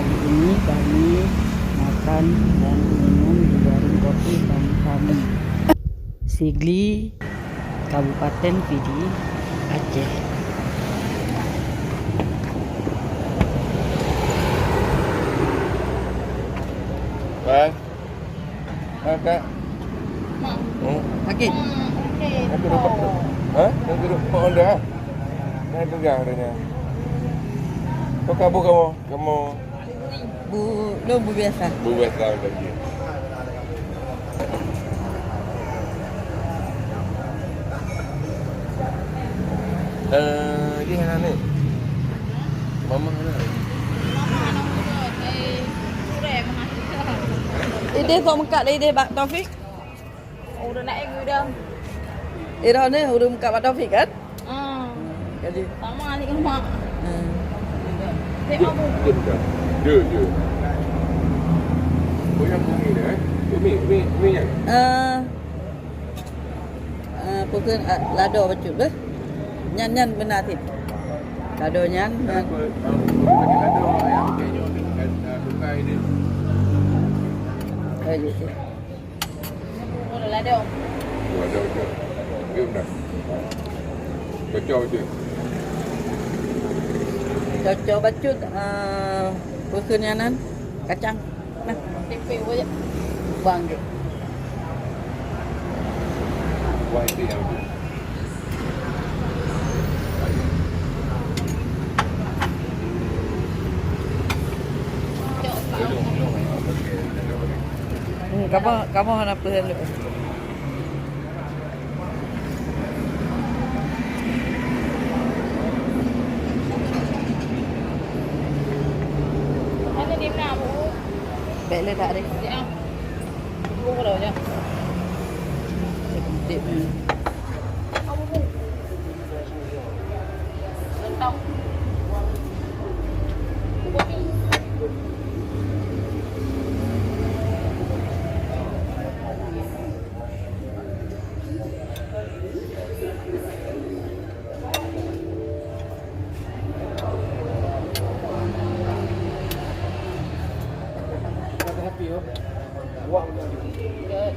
Ini kami makan dan minum di warung kopi Bang Kami, Sigli, Kabupaten Pidi, Aceh. Kak, kak. Okey. Nak duduk, nak duduk Honda. Nak pegang adanya. Kau kabur kamu Bu biasa. buat tahun lagi. Di mana ni? Mama mana? Ide kau mengkat ide Pak Taufik. Udah naik udah. Ida ni udah mengkat Pak Taufik kan? Jadi. Sama ni kan mak. Tengok aku. Dia. Kau yang bunyi dah. Ini yang. Pukul lado bacut dah. Nyan benar tip. Lado nyan. Bagi lado yang kayaknya tukar ini. Gitu. Udah lah dong. Ada. Dia dah. Kacau je. Cocok bacut pukul nyanan kacang. Nah, Tempe aja. bang je. Buat ini yang tu. Kamu nak apa dulu? Mana dia nak bu? Baik le tak ada. Ya. Bu kalau je. Tip. Kamu bu. Lentau. Kopi. Good.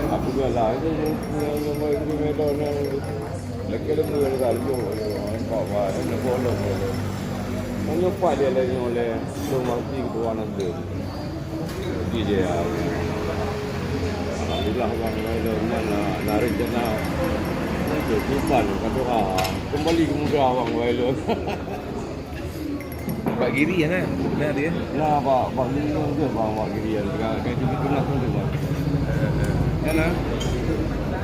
Aku biasa itu yang medan yang lekat lembu yang kalau kau buat yang bolong bolong. Kalau lupa dia lagi oleh rumah di kedua nanti. Dia. Alhamdulillah kan ada mana narik jana. Itu tuan kata kembali ke muda abang wailun. Pak Giri ya nak? Nak dia? Ya Pak Giri dia Pak Giri yang kayak gitu pernah tu dia. Kan?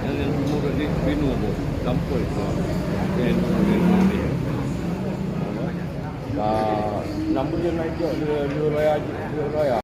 Yang umur dia binu tu, campur tu. Dan dia. Nombor dia naik dia raya.